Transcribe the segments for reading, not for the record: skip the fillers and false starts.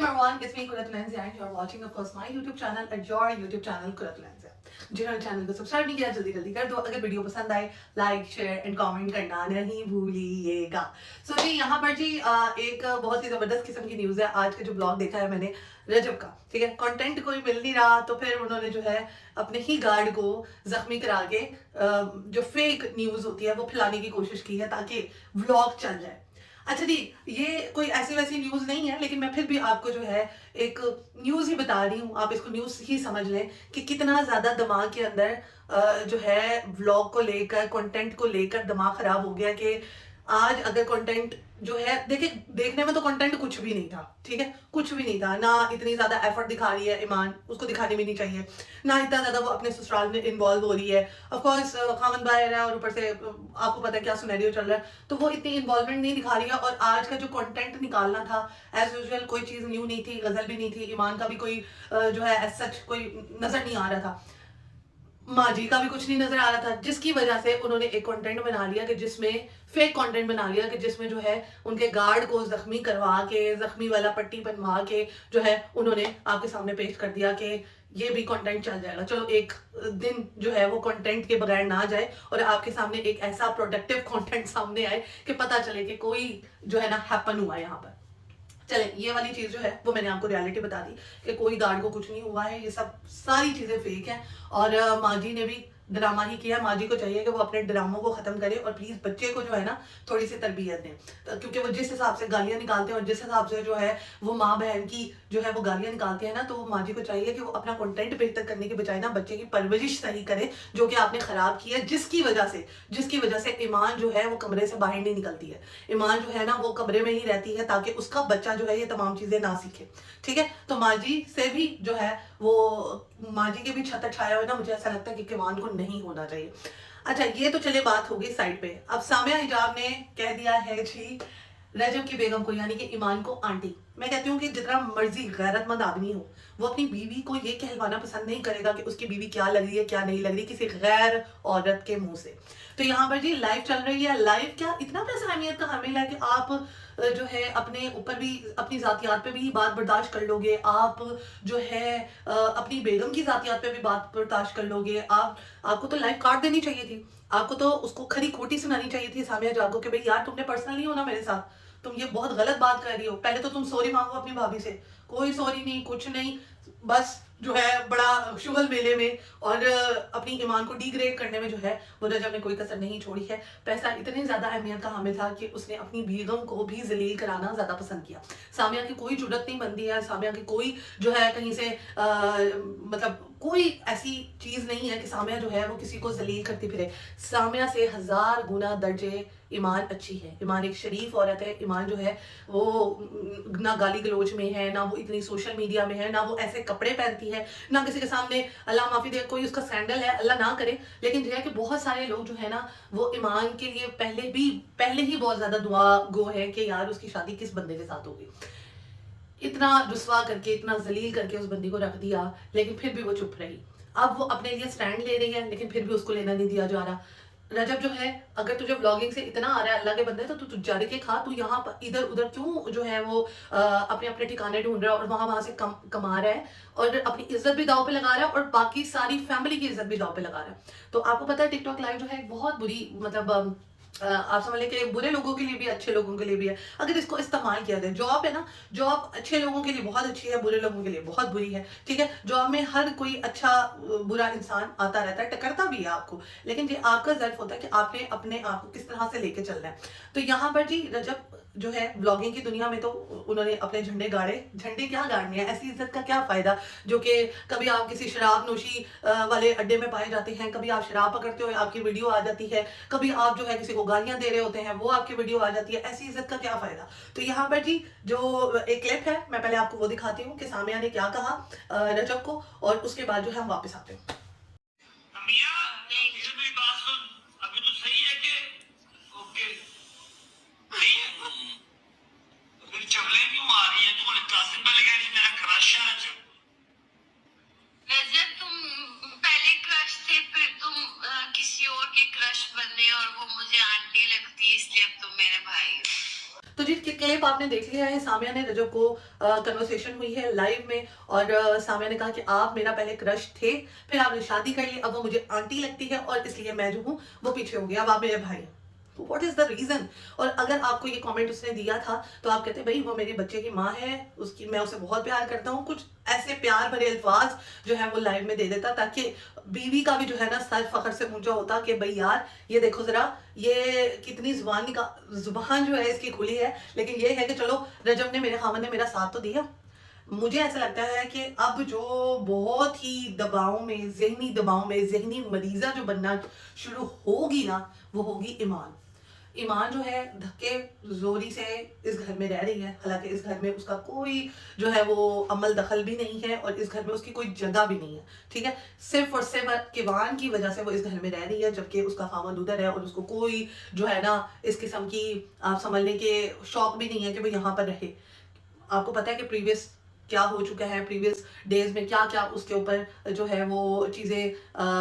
Marwan, it's me Kurat Lenz and you're watching of course my YouTube channel at your YouTube channel Kurat Lenz. जिन्होंने channel को subscribe नहीं किया जल्दी जल्दी कर दो। अगर वीडियो पसंद आए लाइक शेयर एंड कमेंट करना नहीं भूलिएगा। सो जी यहाँ पर जी एक बहुत ही जबरदस्त किस्म की न्यूज़ है। आज का जो ब्लॉग देखा है मैंने रजब का, ठीक है, कंटेंट कोई मिल नहीं रहा तो फिर उन्होंने जो है अपने ही गार्ड को जख्मी करा के जो फेक न्यूज़ होती है वो फैलाने की कोशिश की है ताकि व्लॉग चल जाए। अच्छा जी, ये कोई ऐसी वैसी न्यूज़ नहीं है, लेकिन मैं फिर भी आपको जो है एक न्यूज़ ही बता रही हूँ। आप इसको न्यूज़ ही समझ लें कि कितना ज़्यादा दिमाग के अंदर जो है व्लॉग को लेकर, कंटेंट को लेकर दिमाग ख़राब हो गया कि आज अगर कंटेंट जो है, देखिए देखने में तो कंटेंट कुछ भी नहीं था, ठीक है, कुछ भी नहीं था। ना इतनी ज़्यादा एफर्ट दिखा रही है ईमान, उसको दिखानी भी नहीं चाहिए। ना इतना ज़्यादा वो अपने ससुराल में इन्वॉल्व हो रही है। ऑफ कोर्स खामन बाहर है और ऊपर से आपको पता है क्या सिनेरियो चल रहा है, तो वो इतनी इन्वॉल्वमेंट नहीं दिखा रही है। और आज का जो कंटेंट निकालना था एज यूजुअल कोई चीज़ न्यू नहीं थी, गजल भी नहीं थी, ईमान का भी कोई जो है एज सच कोई नज़र नहीं आ रहा था, माँ जी का भी कुछ नहीं नजर आ रहा था, जिसकी वजह से उन्होंने एक कंटेंट बना लिया कि जिसमें फेक कंटेंट बना लिया कि जिसमें जो है उनके गार्ड को जख्मी करवा के, जख्मी वाला पट्टी बनवा के जो है उन्होंने आपके सामने पेश कर दिया कि ये भी कंटेंट चल जाएगा। चलो एक दिन जो है वो कंटेंट के बगैर ना जाए और आपके सामने एक ऐसा प्रोडक्टिव कंटेंट सामने आए कि पता चले कि कोई जो है ना हैपन हुआ यहाँ पर। चले ये वाली चीज जो है वो मैंने आपको रियलिटी बता दी कि कोई गार्ड को कुछ नहीं हुआ है, ये सब सारी चीजें फेक हैं। और माँ जी ने भी ड्रामा ही किया। माँ जी को चाहिए कि वो अपने ड्रामों को खत्म करे और प्लीज बच्चे को जो है ना थोड़ी सी तरबियत दें, क्योंकि वो जिस हिसाब से गालियां निकालते हैं और जिस हिसाब से जो है वो माँ बहन की जो है वो गालियां निकालते हैं ना, तो माँ जी को चाहिए कि वो अपना कंटेंट बेहतर करने के बजाय ना बच्चे की परवरिश सही करे, जो कि आपने खराब की है, जिसकी वजह से ईमान जो है वो कमरे से बाहर नहीं निकलती है। ईमान जो है ना वो कमरे में ही रहती है ताकि उसका बच्चा जो है ये तमाम चीजें ना सीखे, ठीक है। तो माँ जी से भी जो है वो माँ जी के भी छत छाया हुआ ना, मुझे ऐसा लगता है कि ईमान को नहीं होना चाहिए। अच्छा ये तो चले बात हो गई साइड पे। अब सामिया हिजाब ने कह दिया है जी रजब की बेगम को यानी कि ईमान को आंटी। मैं कहती हूँ कि जितना मर्जी गैरतमंद आदमी हो वो अपनी बीवी को ये कहलवाना पसंद नहीं करेगा कि उसकी बीवी क्या लग रही है क्या नहीं लग रही किसी गैर औरत के मुंह से। तो यहाँ पर जी लाइव चल रही है। लाइव क्या इतना पैसा अहमियत का हामिल है कि आप जो है अपने ऊपर भी अपनी जातियात पे भी बात बर्दाश्त कर लोगे, आप जो है अपनी बेगम की जातियात पे भी बात बर्दाश्त कर लोगे। आपको तो लाइव काट देनी चाहिए थी, आपको तो उसको खरी खोटी सुनानी चाहिए थी सामिया जागो के भाई यार तुमने पर्सनल नहीं होना मेरे साथ, तुम ये बहुत गलत बात कर रही हो। पहले तो तुम सॉरी मांगो अपनी भाभी से, कोई सॉरी नहीं कुछ नहीं, बस जो है बड़ा शुगल मेले में और अपनी ईमान को डिग्रेड करने में जो है वो रजब ने कोई कसर नहीं छोड़ी है। पैसा इतनी ज्यादा अहमियत का हामिल था कि उसने अपनी बेगम को भी जलील कराना ज्यादा पसंद किया। सामिया की कोई जुर्रत नहीं बनती है, सामिया की कोई जो है कहीं से मतलब कोई ऐसी चीज नहीं है कि सामिया जो है वो किसी को जलील करती फिरे। सामिया से 1000 गुना दर्जे ईमान अच्छी है। ईमान एक शरीफ औरत है। ईमान जो है वो ना गाली गलोच में है, ना वो इतनी सोशल मीडिया में है, ना वो ऐसे कपड़े पहनती है, ना किसी के सामने अल्लाह माफी दे कोई उसका सैंडल है, अल्लाह ना करे। लेकिन जो है कि बहुत सारे लोग जो है ना वो ईमान के लिए पहले ही बहुत ज्यादा दुआ गो है कि यार उसकी शादी किस बंदे के साथ होगी। इतना रुसवा करके इतना जलील करके उस बंदी को रख दिया, लेकिन फिर भी वो चुप रही। अब वो अपने लिए स्टैंड ले रही है लेकिन फिर भी उसको लेना नहीं दिया जा रहा। रजब जो है अगर तुझे व्लॉगिंग से इतना आ रहा है अल्लाह के बंदे तो तू जड़ के खा, तू यहाँ पर इधर उधर क्यों जो है वो अपने अपने ठिकाने ढूंढ रहा है और वहां से कमा रहा है और अपनी इज्जत भी दाव पे लगा रहा है और बाकी सारी फैमिली की इज्जत भी दाव पे लगा रहा है। तो आपको पता है टिकटॉक लाइव जो है एक बहुत बुरी मतलब आप समझ लें कि बुरे लोगों के लिए भी अच्छे लोगों के लिए भी है अगर इसको इस्तेमाल किया जाए। जॉब है ना, जॉब अच्छे लोगों के लिए बहुत अच्छी है, बुरे लोगों के लिए बहुत बुरी है, ठीक है। जॉब में हर कोई अच्छा बुरा इंसान आता रहता है, टकरता भी है आपको, लेकिन ये आपका ज़र्फ होता है कि आपने अपने आप को किस तरह से लेके चलना है। तो यहाँ पर जी रजब जो है ब्लॉगिंग की दुनिया में तो उन्होंने अपने झंडे गाड़े। झंडे क्या गाड़ने हैं, ऐसी इज्जत का क्या फायदा जो कि कभी आप किसी शराब नोशी वाले अड्डे में पाए जाते हैं, कभी आप शराब पकड़ते हो आपकी वीडियो आ जाती है, कभी आप जो है किसी को गालियां दे रहे होते हैं वो आपकी वीडियो आ जाती है। ऐसी इज्जत का क्या फायदा। तो यहाँ पर जी जो एक क्लिप है मैं पहले आपको वो दिखाती हूँ कि सामिया ने क्या कहा रजब को, और उसके बाद जो है हम वापस आते हैं। तो जी क्लिप आपने देख लिया है, सामिया ने रजब को कन्वर्सेशन हुई है लाइव में, और सामिया ने कहा कि आप मेरा पहले क्रश थे, फिर आपने शादी कर ली, अब वो मुझे आंटी लगती है और इसलिए मैं जो हूँ वो पीछे हो गया, अब आप मेरे भाई हैं। What is the reason? और अगर आपको ये कमेंट उसने दिया था तो आप कहते भाई वो मेरे बच्चे की माँ है, उसकी मैं उसे बहुत प्यार करता हूँ, कुछ ऐसे प्यार भरे अल्फाज जो है वो लाइव में दे देता, ताकि बीवी का भी जो है ना सर फखर से ऊंचा होता कि भाई यार ये देखो जरा, ये कितनी जुबान जो है इसकी खुली है, लेकिन ये है कि चलो रजब ने, मेरे खामन ने मेरा साथ तो दिया। मुझे ऐसा लगता है कि अब जो बहुत ही दबाव में, जहनी दबाव में, जहनी मरीजा जो बनना शुरू होगी ना, वो होगी ईमान। ईमान जो है धक्के जोरी से इस घर में रह रही है, हालांकि इस घर में उसका कोई जो है वो अमल दखल भी नहीं है और इस घर में उसकी कोई जगह भी नहीं है, ठीक है। सिर्फ और सिर्फ किवान की वजह से वो इस घर में रह रही है, जबकि उसका खामन उधर है और उसको कोई जो है ना इस किस्म की आप समझने के शौक भी नहीं है कि वो यहाँ पर रहे। आपको पता है कि प्रीवियस क्या हो चुका है, प्रीवियस डेज में क्या क्या उसके ऊपर जो है वो चीज़ें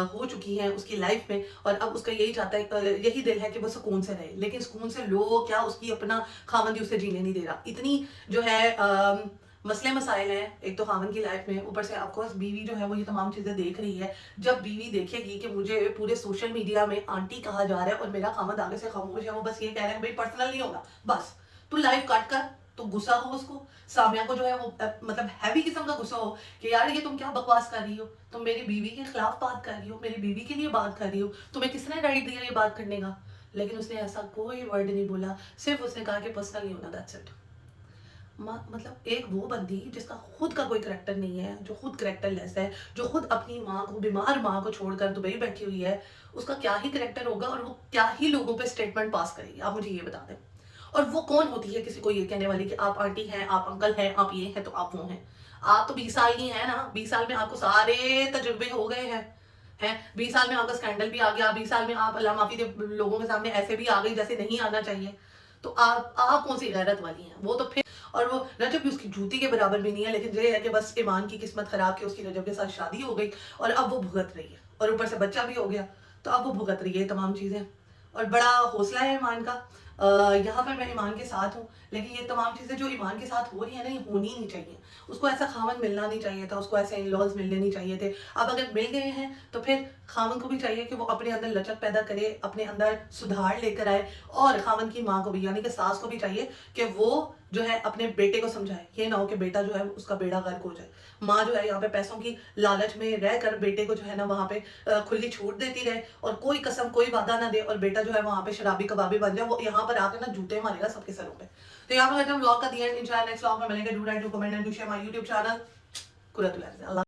हो चुकी हैं उसकी लाइफ में, और अब उसका यही चाहता है, यही दिल है कि वो सुकून से रहे, लेकिन सुकून से लो क्या, उसकी अपना खामन उसे जीने नहीं दे रहा। इतनी जो है मसले मसाइल हैं एक तो खामन की लाइफ में, ऊपर से आपको बीवी जो है वो ये तमाम चीज़ें देख रही है। जब बीवी देखेगी कि मुझे पूरे सोशल मीडिया में आंटी कहा जा रहा है और मेरा खामन आगे से खामोश है, वो बस ये कह रहे हैं भाई पर्सनल नहीं होगा, बस तू लाइव काट कर, तो गुस्सा हो उसको, सामिया को जो है वो मतलब हैवी किस्म का गुस्सा हो कि यार ये तुम क्या बकवास कर रही हो, तुम मेरी बीवी के खिलाफ बात कर रही हो, मेरी बीवी के लिए बात कर रही हो, तुम्हें किसने राइट दिया ये बात करने का? लेकिन उसने ऐसा कोई वर्ड नहीं बोला, सिर्फ उसने कहा कि पर्सनल नहीं होना, दैट्स इट। मतलब एक वो बंदी जिसका खुद का कोई करेक्टर नहीं है, जो खुद करेक्टरलेस है, जो खुद अपनी माँ को, बीमार माँ को छोड़कर दुबई बैठी हुई है, उसका क्या ही करेक्टर होगा और वो क्या ही लोगों पे स्टेटमेंट पास करेगी, आप मुझे ये बता दें। और वो कौन होती है किसी को ये कहने वाली कि आप आंटी हैं, आप अंकल हैं, आप ये हैं तो आप वो हैं? आप तो 20 साल की हैं ना, 20 साल में आपको सारे तजुर्बे हो गए हैं 20 साल में आपका स्कैंडल भी आ गया, 20 साल में आप अल्लाह माफी दे लोगों के सामने ऐसे भी आ गई जैसे नहीं आना चाहिए। तो आप कौन सी गैरत वाली हैं? वो तो फिर, और वो रजब भी उसकी जूती के बराबर भी नहीं है, लेकिन ये है कि बस ईमान की किस्मत खराब कि उसकी रजब के साथ शादी हो गई और अब वो भुगत रही है, और ऊपर से बच्चा भी हो गया, तो अब वो भुगत रही है तमाम चीज़ें। और बड़ा हौसला है ईमान का, यहाँ पर मैं ईमान के साथ हूँ, लेकिन ये तमाम चीज़ें जो ईमान के साथ हो रही है ना, ये होनी नहीं चाहिए। उसको ऐसा खामन मिलना नहीं चाहिए था, उसको ऐसे इन लॉज मिलने नहीं चाहिए थे। अब अगर मिल गए हैं तो फिर खामन को भी चाहिए कि वो अपने अंदर लचक पैदा करे, अपने अंदर सुधार लेकर आए, और खामन की माँ को भी यानी कि सास को भी चाहिए कि वो जो है अपने बेटे को समझाए। ये ना हो कि बेटा जो है उसका बेड़ा गर्क हो जाए। माँ जो है यहाँ पे पैसों की लालच में रहकर बेटे को जो है ना वहाँ पे खुली छूट देती रहे, और कोई कसम कोई वादा ना दे, और बेटा जो है वहाँ पे शराबी कबाबी बन जाए, वो यहाँ पर आकर ना जूते मारेगा सबके सरों पे। तो यहाँ पर व्लॉग का दी एंड, इंशाल्लाह नेक्स्ट व्लॉग में मिलेंगे। Do like, do comment and do share my YouTube channel Qurratul.